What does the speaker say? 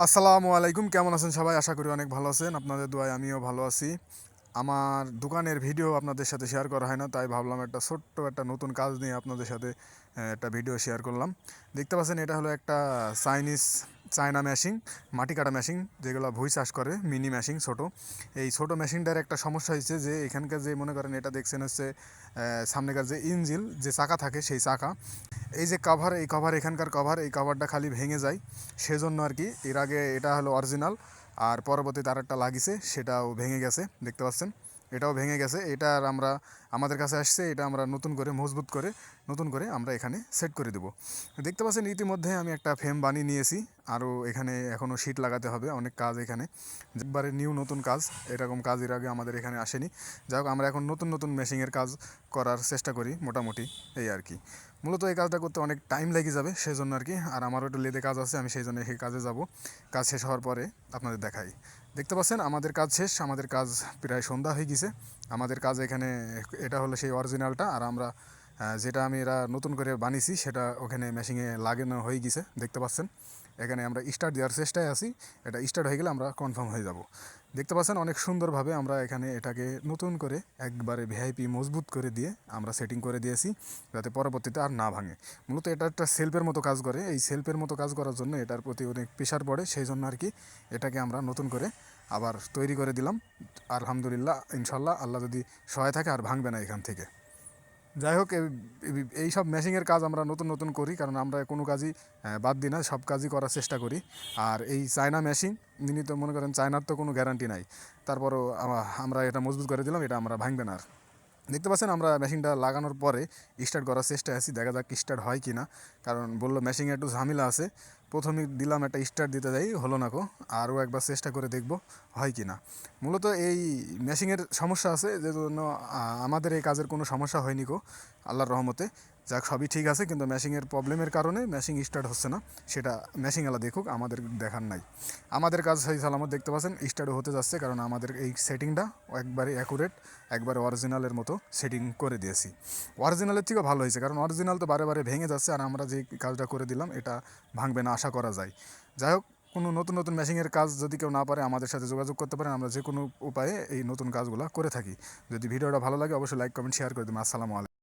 আসসালামু আলাইকুম, কেমন আছেন সবাই? আশা করি অনেক ভালো আছেন। আপনাদের দোয়ায় আমিও ভালো আছি। আমার দোকানের ভিডিও আপনাদের সাথে শেয়ার করা হয় না, তাই ভাবলাম একটা ছোট্ট একটা নতুন কাজ নিয়ে আপনাদের সাথে একটা ভিডিও শেয়ার করলাম। দেখতে পাচ্ছেন, এটা হলো একটা চায়না মেশিন, মাটি কাটা মেশিন, যেগুলো ভুঁই চাষ করে, মিনি মেশিন ছোট। এই ছোট মেশিনটার একটা সমস্যা হয়েছে যে এখানকার যে মনে করেন এটা দেখছেন হচ্ছে সামনেকার যে ইঞ্জিল যে চাকা থাকে সেই চাকা, এই যে কভার, এই কভার এখানকার কভার, এই কভারটা খালি ভেঙে যায়। সেজন্য আর কি এর আগে এটা হলো অরিজিনাল, আর পরবর্তীতে আরেকটা লাগিয়েছে, সেটাও ভেঙে গেছে। দেখতে পাচ্ছেন, এটাও ভেঙে গেছে। এটা আর আমরা আমাদের কাছে আসছে, এটা আমরা নতুন করে মজবুত করে নতুন করে আমরা এখানে সেট করে দেবো। দেখতে পাচ্ছেন, ইতিমধ্যে আমি একটা ফ্রেম বানিয়ে নিয়েছি। আরও এখানে এখনও শীট লাগাতে হবে, অনেক কাজ এখানে, একবারে নিউ নতুন কাজ। এরকম কাজ এর আগে আমাদের এখানে আসেনি। যাই হোক, আমরা এখন নতুন নতুন মেশিনের কাজ করার চেষ্টা করি মোটামুটি, এই আর কি। মূলত এই কাজটা করতে অনেক টাইম লেগে যাবে, সেই জন্য আর কি। আর আমারও একটু লেদে কাজ আছে, আমি সেই জন্য সেই কাজে যাব। কাজ শেষ হওয়ার পরে আপনাদের দেখাই। দেখতে পাচ্ছেন, আমাদের কাজ শেষ, আমাদের কাজ প্রায় সন্ধ্যা হয়ে গেছে। আমাদের কাজ এখানে, এটা হলো সেই অরিজিনালটা, আর আমরা যেটা আমি এরা নতুন করে বানিয়েছি সেটা ওখানে মেশিনে লাগানো হয়ে গেছে। দেখতে পাচ্ছেন, এখানে আমরা স্টার্ট দেওয়ার চেষ্টায় আছি। এটা স্টার্ট হয়ে গেলে আমরা কনফার্ম হয়ে যাব। দেখতে পাচ্ছেন, অনেক সুন্দরভাবে আমরা এখানে এটাকে নতুন করে একবারে ভিআইপি মজবুত করে দিয়ে আমরা সেটিং করে দিয়েছি, যাতে পরবর্তীতে আর না ভাঙে। মূলত এটা একটা সেলফের মতো কাজ করে। এই সেলফের মতো কাজ করার জন্য এটার প্রতি অনেক প্রেশার পড়ে, সেই জন্য আর কি এটাকে আমরা নতুন করে আবার তৈরি করে দিলাম। আলহামদুলিল্লাহ, ইনশাল্লাহ আল্লাহ যদি সহায় থাকে আর ভাঙবে না এখান থেকে। যাই হোক, এই সব মেশিনের কাজ আমরা নতুন নতুন করি, কারণ আমরা কোনো কাজই বাদ দিই না, সব কাজই করার চেষ্টা করি। আর এই চায়না মেশিন নিয়ে তো মনে করেন চায়নার তো কোনো গ্যারান্টি নাই, তারপরও আমরা এটা মজবুত করে দিলাম, এটা আমরা ভাঙবে না আর। দেখতে পাচ্ছেন, আমরা মেশিনটা লাগানোর পরে স্টার্ট করার চেষ্টায় আছি, দেখা যাক স্টার্ট হয় কি না। কারণ বললো মেশিনে একটু ঝামেলা আছে। প্রথমে দিলাম একটা স্টার্ট দিতে যাই, হলো না কো। আরও একবার চেষ্টা করে দেখব হয় কি না। মূলত এই মেশিনের সমস্যা আছে, যে জন্য আমাদের এই কাজের কোনো সমস্যা হয়নি কো, আল্লাহর রহমতে। যাক, সবই ঠিক আছে, কিন্তু মেশিনের প্রবলেমের কারণে মেশিন স্টার্ট হচ্ছে না। সেটা মেশিনওয়ালা দেখুক, আমাদের দেখার নাই। আমাদের কাজ সেই সালামত, দেখতে পাচ্ছেন স্টার্টও হতে যাচ্ছে, কারণ আমাদের এই সেটিংটা একবারে অ্যাকুরেট, একবারে অরিজিনালের মতো সেটিং করে দিয়েছি। অরিজিনালের থেকেও ভালো হয়েছে, কারণ অরিজিনাল তো বারে বারে ভেঙে যাচ্ছে, আর আমরা যে কাজটা করে দিলাম এটা ভাঙবে না আশা করা যায়। যাই হোক, কোনো নতুন নতুন মেশিনের কাজ যদি কেউ না পারে, আমাদের সাথে যোগাযোগ করতে পারেন। আমরা যে কোনো উপায়ে এই নতুন কাজগুলো করে থাকি। যদি ভিডিওটা ভালো লাগে, অবশ্যই লাইক কমেন্ট শেয়ার করে দেবেন। আসসালামু আলাইকুম।